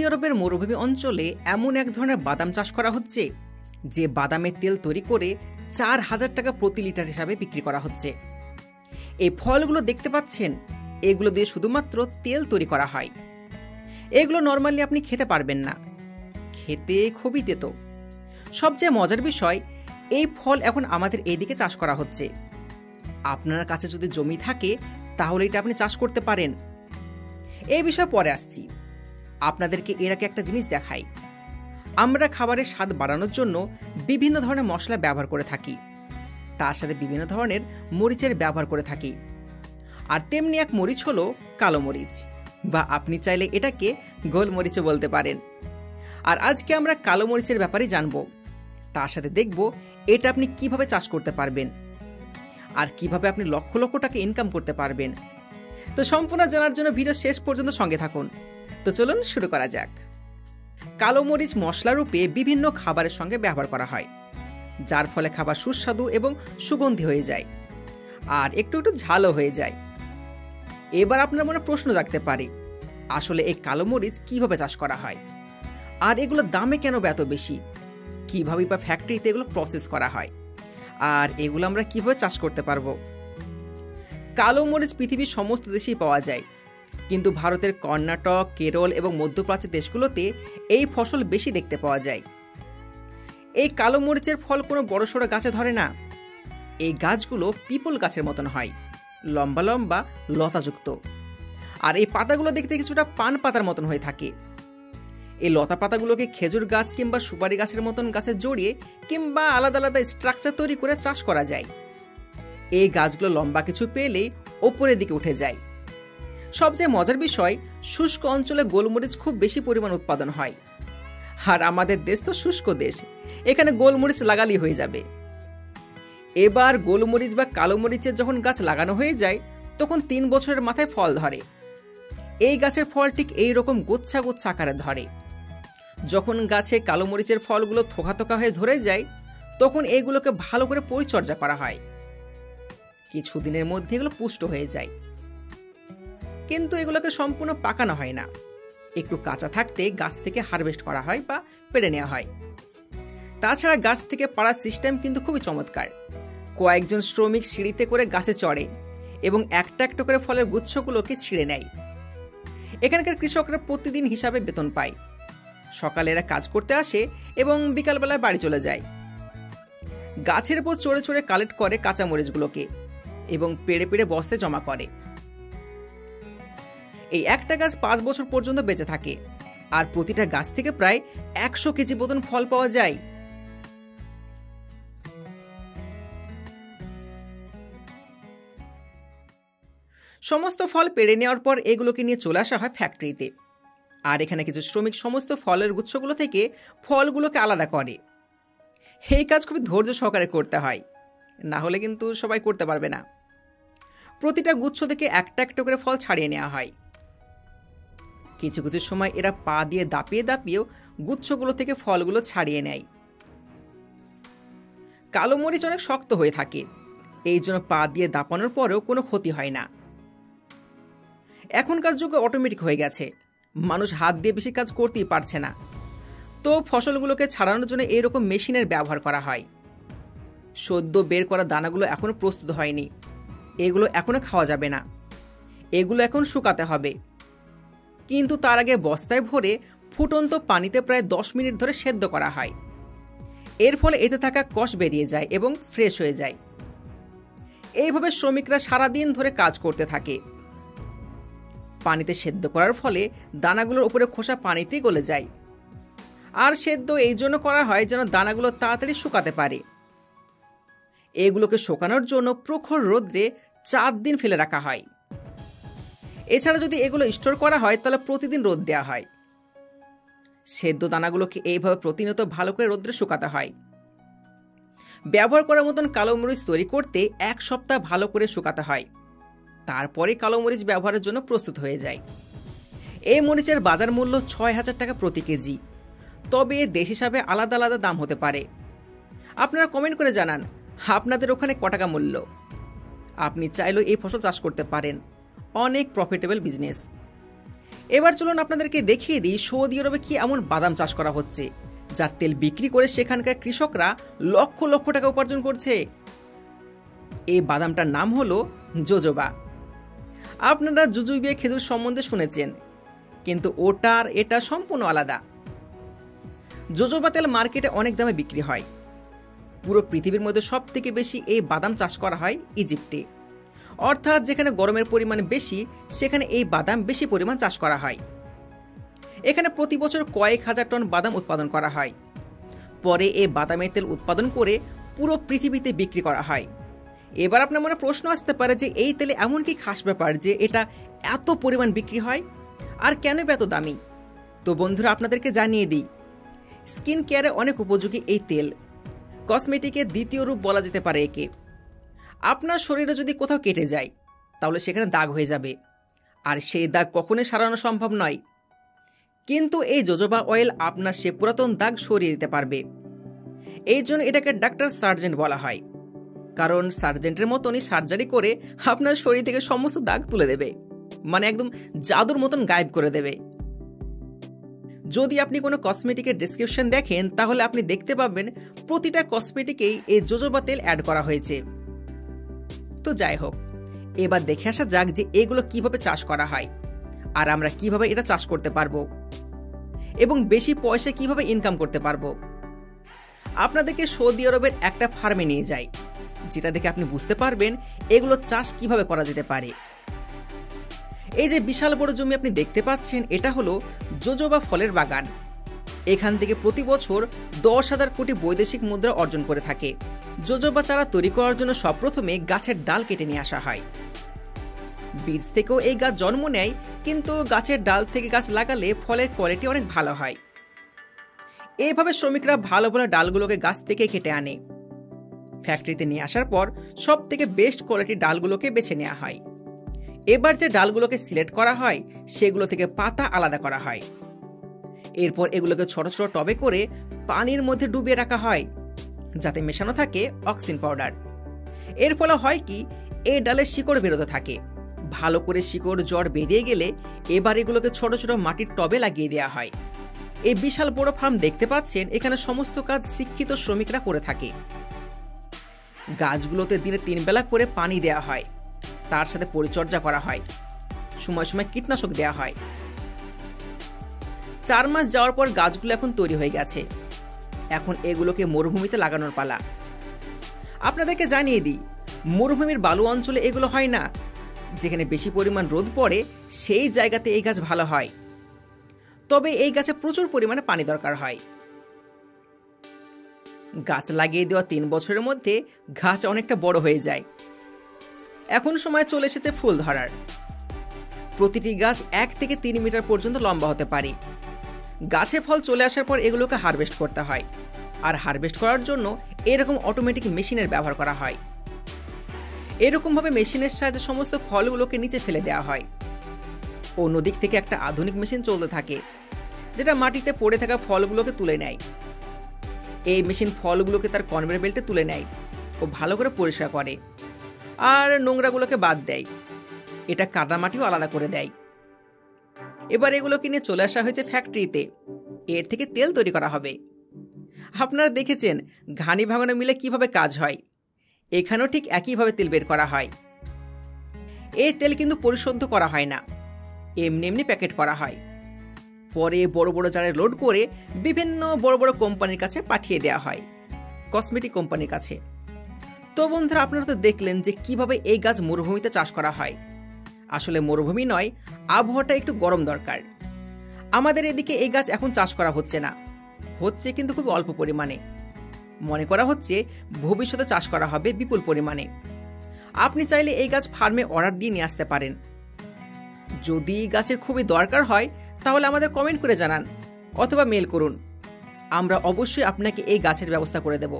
Saudi আরবের মরুভূমি অঞ্চলে এমন এক ধরনের বাদাম চাষ করা হচ্ছে যে বাদামের তেল তৈরি করে 4,000 টাকা প্রতি লিটার হিসাবে বিক্রি করা হচ্ছে। এই ফলগুলো দেখতে পাচ্ছেন, এগুলো দিয়ে শুধুমাত্র তেল তৈরি করা হয়। এগুলো নর্মালি আপনি খেতে পারবেন না, খেতে খুবই তেতো। সবচেয়ে মজার বিষয়, এই ফল এখন আমাদের এইদিকে চাষ করা হচ্ছে। আপনার কাছে যদি জমি থাকে তাহলে এটা আপনি চাষ করতে পারেন। এই বিষয়ে পরে আসছি। আপনাদেরকে এর আগে একটা জিনিস দেখাই। আমরা খাবারের স্বাদ বাড়ানোর জন্য বিভিন্ন ধরনের মশলা ব্যবহার করে থাকি, তার সাথে বিভিন্ন ধরনের মরিচের ব্যবহার করে থাকি। আর তেমনি এক মরিচ হলো কালো মরিচ, বা আপনি চাইলে এটাকে গোলমরিচও বলতে পারেন। আর আজকে আমরা কালো মরিচের ব্যাপারে জানব, তার সাথে দেখব এটা আপনি কিভাবে চাষ করতে পারবেন আর কিভাবে আপনি লক্ষ লক্ষ টাকা ইনকাম করতে পারবেন। তো সম্পূর্ণ জানার জন্য ভিডিও শেষ পর্যন্ত সঙ্গে থাকুন। তো চলুন শুরু করা যাক। কালো মরিচ মশলা রূপে বিভিন্ন খাবারের সঙ্গে ব্যবহার করা হয়, যার ফলে খাবার সুস্বাদু এবং সুগন্ধি হয়ে যায়, আর একটু একটু ঝালও হয়ে যায়। এবার আপনার মনে প্রশ্ন জাগতে পারে, আসলে এই কালো মরিচ কিভাবে চাষ করা হয়, আর এগুলোর দামে কেন এত বেশি, কিভাবে বা ফ্যাক্টরিতে এগুলো প্রসেস করা হয়, আর এগুলো আমরা কিভাবে চাষ করতে পারবো। কালো মরিচ পৃথিবীর সমস্ত দেশেই পাওয়া যায়, কিন্তু ভারতের কর্ণাটক, কেরল এবং মধ্যপ্রাচ্যের দেশগুলোতে এই ফসল বেশি দেখতে পাওয়া যায়। এই কালো মরিচের ফল কোনো বড়সড় গাছে ধরে না। এই গাছগুলো পিপল গাছের মতন হয়, লম্বা লম্বা লতাযুক্ত। আর এই পাতাগুলো দেখতে কিছুটা পান পাতার মতন হয়ে থাকে। এই লতা পাতাগুলোকে খেজুর গাছ কিংবা সুপারি গাছের মতন গাছে জড়িয়ে কিংবা আলাদা আলাদা স্ট্রাকচার তৈরি করে চাষ করা যায়। এই গাছগুলো লম্বা কিছু পেলেই ওপরের দিকে উঠে যায়। সবচেয়ে মজার বিষয়, শুষ্ক অঞ্চলে গোলমরিচ খুব বেশি পরিমাণ উৎপাদন হয়। আর আমাদের দেশ তো শুষ্ক দেশ, এখানে গোলমরিচ লাগালেই হয়ে যাবে। এবার গোলমরিচ বা কালো মরিচের যখন গাছ লাগানো হয়ে যায়, তখন 3 বছরের মাথায় ফল ধরে। এই গাছের ফল ঠিক এইরকম গোচ্ছা গোচ্ছা আকারে ধরে। যখন গাছে কালো মরিচের ফলগুলো থোকা থোকা হয়ে ধরে যায়, তখন এইগুলোকে ভালো করে পরিচর্যা করা হয়। কিছুদিনের মধ্যে এগুলো পুষ্ট হয়ে যায়, কিন্তু এগুলোকে সম্পূর্ণ পাকানো হয় না। একটু কাঁচা থাকতে গাছ থেকে হারভেস্ট করা হয় বা পেড়ে নেওয়া হয়। তাছাড়া গাছ থেকে পাড়ার সিস্টেম কিন্তু খুবই চমৎকার। কয়েকজন শ্রমিক সিঁড়িতে করে গাছে চড়ে এবং একটা একটা করে ফলের গুচ্ছগুলোকে ছিঁড়ে নেয়। এখানকার কৃষকরা প্রতিদিন হিসাবে বেতন পায়। সকালে এরা কাজ করতে আসে এবং বিকালবেলায় বাড়ি চলে যায়। গাছের উপর চড়ে চড়ে কালেক্ট করে কাঁচা মরিচগুলোকে এবং পেড়ে পেড়ে বস্তায় জমা করে। এই একটা গাছ 5 বছর পর্যন্ত বেঁচে থাকে, আর প্রতিটা গাছ থেকে প্রায় 100 কেজি মতন ফল পাওয়া যায়। সমস্ত ফল পেড়ে নেওয়ার পর এগুলোকে নিয়ে চলে আসা হয় ফ্যাক্টরিতে, আর এখানে কিছু শ্রমিক সমস্ত ফলের গুচ্ছগুলো থেকে ফলগুলোকে আলাদা করে। এই কাজ খুবই ধৈর্য সহকারে করতে হয়, না হলে কিন্তু সবাই করতে পারবে না। প্রতিটা গুচ্ছ থেকে একটা একটা করে ফল ছাড়িয়ে নেওয়া হয়। কিছু কিছু সময় এরা পা দিয়ে দাপিয়ে দাপিয়েও গুচ্ছগুলো থেকে ফলগুলো ছাড়িয়ে নেয়। কালো মরিচ অনেক শক্ত হয়ে থাকে, এই জন্য পা দিয়ে দাপানোর পরেও কোনো ক্ষতি হয় না। এখনকার যুগে অটোমেটিক হয়ে গেছে, মানুষ হাত দিয়ে বেশি কাজ করতেই পারছে না। তো ফসলগুলোকে ছাড়ানোর জন্য এইরকম মেশিনের ব্যবহার করা হয়। সদ্য বের করা দানাগুলো এখনো প্রস্তুত হয়নি, এগুলো এখনো খাওয়া যাবে না, এগুলো এখন শুকাতে হবে। কিন্তু তার আগে বস্তায় ভরে ফুটন্ত পানিতে প্রায় 10 মিনিট ধরে সেদ্ধ করা হয়। এর ফলে এতে থাকা কষ বেরিয়ে যায় এবং ফ্রেশ হয়ে যায়। এইভাবে শ্রমিকরা সারাদিন ধরে কাজ করতে থাকে। পানিতে সেদ্ধ করার ফলে দানাগুলোর উপরে খোসা পানিতেই গলে যায়। আর সেদ্ধ এই জন্য করা হয় যেন দানাগুলো তাড়াতাড়ি শুকাতে পারে। এগুলোকে শুকানোর জন্য প্রখর রোদ্রে 4 দিন ফেলে রাখা হয়। এছাড়া যদি এগুলো স্টোর করা হয় তাহলে প্রতিদিন রোদ দেওয়া হয়। সেদ্ধ দানাগুলোকে এইভাবে প্রতিনিয়ত ভালো করে রোদ্রে শুকাতে হয়। ব্যবহার করার মতন কালো মরিচ তৈরি করতে 1 সপ্তাহ ভালো করে শুকাতে হয়, তারপরে কালো মরিচ ব্যবহারের জন্য প্রস্তুত হয়ে যায়। এই মরিচের বাজার মূল্য 6,000 টাকা প্রতি কেজি, তবে দেশ হিসাবে আলাদা আলাদা দাম হতে পারে। আপনারা কমেন্ট করে জানান আপনাদের ওখানে ক টাকা মূল্য। আপনি চাইলেও এই ফসল চাষ করতে পারেন, অনেক প্রফিটেবল বিজনেস। এবার চলুন আপনাদেরকে দেখিয়ে দিই সৌদি আরবে কি এমন বাদাম চাষ করা হচ্ছে যার তেল বিক্রি করে সেখানকার কৃষকরা লক্ষ লক্ষ টাকা উপার্জন করছে। এই বাদামটার নাম হলো জোজোবা। আপনারা জুজুবিয়া খেজুর সম্বন্ধে শুনেছেন, কিন্তু ওটা আর এটা সম্পূর্ণ আলাদা। জোজোবা তেল মার্কেটে অনেক দামে বিক্রি হয়। পুরো পৃথিবীর মধ্যে সব থেকে বেশি এই বাদাম চাষ করা হয় ইজিপ্টে, অর্থাৎ যেখানে গরমের পরিমাণ বেশি সেখানে এই বাদাম বেশি পরিমাণ চাষ করা হয়। এখানে প্রতি বছর কয়েক হাজার টন বাদাম উৎপাদন করা হয়। পরে এই বাদামের তেল উৎপাদন করে পুরো পৃথিবীতে বিক্রি করা হয়। এবার আপনার মনে প্রশ্ন আসতে পারে যে এই তেলে এমন কি খাস ব্যাপার যে এটা এত পরিমাণ বিক্রি হয়, আর কেন এত দামি? তো বন্ধুরা, আপনাদেরকে জানিয়ে দিই, স্কিন কেয়ারে অনেক উপযোগী এই তেল। কসমেটিকের দ্বিতীয় রূপ বলা যেতে পারে একে। আপনার শরীরে যদি কোথাও কেটে যায় তাহলে সেখানে দাগ হয়ে যাবে, আর সেই দাগ কখনোই সারানো সম্ভব নয়। কিন্তু এই জোজোবা অয়েল আপনার সে পুরাতন দাগ সরিয়ে দিতে পারবে। এই জন্য এটাকে ডাক্তার সার্জেন্ট বলা হয়, কারণ সার্জেন্টের মতনই সার্জারি করে আপনার শরীর থেকে সমস্ত দাগ তুলে দেবে, মানে একদম জাদুর মতন গায়েব করে দেবে। যদি আপনি কোনো কসমেটিকের ডেসক্রিপশন দেখেন তাহলে আপনি দেখতে পাবেন প্রতিটা কসমেটিকেই এই জোজোবা তেল অ্যাড করা হয়েছে। তো যাই হোক, এবার দেখে আসা যাক যে এগুলো কিভাবে চাষ করা হয় আর আমরা কিভাবে এটা চাষ করতে পারবো এবং বেশি পয়সা কিভাবে ইনকাম করতে পারবো। আপনাদেরকে সৌদি আরবের একটা ফার্মে নিয়ে যাই, যেটা দেখে আপনি বুঝতে পারবেন এগুলো চাষ কিভাবে করা যেতে পারে। এই যে বিশাল বড় জমি আপনি দেখতে পাচ্ছেন, এটা হলো জোজোবা ফলের বাগান। এখান থেকে প্রতি বছর 10,000 কোটি বৈদেশিক মুদ্রা অর্জন করে থাকে। জোজোবা চারা তৈরি করার জন্য সবপ্রথমে গাছের ডাল কেটে নিয়ে আসা হয়। বীজ থেকেও এই গাছ জন্ম নেয়, কিন্তু গাছের ডাল থেকে গাছ লাগালে ফলের কোয়ালিটি অনেক ভালো হয়। এইভাবে শ্রমিকরা ভালো ভালো ডালগুলোকে গাছ থেকে কেটে আনে। ফ্যাক্টরিতে নিয়ে আসার পর সব থেকে বেস্ট কোয়ালিটির ডালগুলোকে বেছে নেওয়া হয়। এবার যে ডালগুলোকে সিলেক্ট করা হয় সেগুলো থেকে পাতা আলাদা করা হয়। এরপর এগুলোকে ছোট ছোট টবে করে পানির মধ্যে ডুবিয়ে রাখা হয়, যাতে মেশানো থাকে অক্সিন পাউডার। এর ফলে হয় কি, এই ডালের শিকড় বেরোতে থাকে। ভালো করে শিকড় জড় বেরিয়ে গেলে এবার এগুলোকে ছোট ছোট মাটির টবে লাগিয়ে দেওয়া হয়। এই বিশাল বড় ফার্ম দেখতে পাচ্ছেন, এখানে সমস্ত কাজ শিক্ষিত শ্রমিকরা করে থাকে। গাছগুলোতে দিনে 3 বেলা করে পানি দেওয়া হয়, তার সাথে পরিচর্যা করা হয়, সময় সময় কীটনাশক দেওয়া হয়। 4 মাস যাওয়ার পর গাছগুলো এখন তৈরি হয়ে গেছে। এখন এগুলোকে মরুভূমিতে লাগানোর পালা। আপনাদেরকে জানিয়ে দিই, মরুভূমির বালু অঞ্চলে এগুলো হয় না। যেখানে বেশি পরিমাণ রোদ পড়ে সেই জায়গাতে এই গাছ ভালো হয়, তবে এই গাছে প্রচুর পরিমাণে পানি দরকার হয়। গাছ লাগিয়ে দেওয়া 3 বছরের মধ্যে গাছ অনেকটা বড় হয়ে যায়। এখন সময় চলে এসেছে ফুল ধরার। প্রতিটি গাছ 1 থেকে 3 মিটার পর্যন্ত লম্বা হতে পারে। গাছে ফল চলে আসার পর এগুলোকে হারভেস্ট করতে হয়, আর হারভেস্ট করার জন্য এরকম অটোমেটিক মেশিনের ব্যবহার করা হয়। এরকমভাবে মেশিনের সাহায্যে সমস্ত ফলগুলোকে নিচে ফেলে দেওয়া হয়। অন্যদিক থেকে একটা আধুনিক মেশিন চলতে থাকে, যেটা মাটিতে পড়ে থাকা ফলগুলোকে তুলে নেয়। এই মেশিন ফলগুলোকে তার কনভেয়ার বেল্টে তুলে নেয় ও ভালো করে পরিষ্কার করে, আর নোংরাগুলোকে বাদ দেয়। এটা কাদামাটিও আলাদা করে দেয়। এবার এগুলোকে নিয়ে চলে আসা হয়েছে ফ্যাক্টরিতে। এর থেকে তেল তৈরি করা হবে। আপনারা দেখেছেন ঘানি ভাঙানো মিলে কিভাবে কাজ হয়, এখানেও ঠিক একইভাবে তেল বের করা হয়। এই তেল কিন্তু পরিশুদ্ধ করা হয় না, এমনি এমনি প্যাকেট করা হয়। পরে বড় বড় জারে লোড করে বিভিন্ন বড় বড় কোম্পানির কাছে পাঠিয়ে দেওয়া হয়, কসমেটিক কোম্পানির কাছে। তো বন্ধুরা, আপনারা তো দেখলেন যে কিভাবে এই গাছ মরুভূমিতে চাষ করা হয়। আসলে মরুভূমি নয়, আবহাওয়াটা একটু গরম দরকার। আমাদের এদিকে এই গাছ এখন চাষ করা হচ্ছে না, হচ্ছে কিন্তু খুব অল্প পরিমাণে। মনে করা হচ্ছে ভবিষ্যতে চাষ করা হবে বিপুল পরিমাণে। আপনি চাইলে এই গাছ ফার্মে অর্ডার দিয়ে নিয়ে আসতে পারেন। যদি গাছের খুবই দরকার হয় তাহলে আমাদের কমেন্ট করে জানান অথবা মেল করুন, আমরা অবশ্যই আপনাকে এই গাছের ব্যবস্থা করে দেব।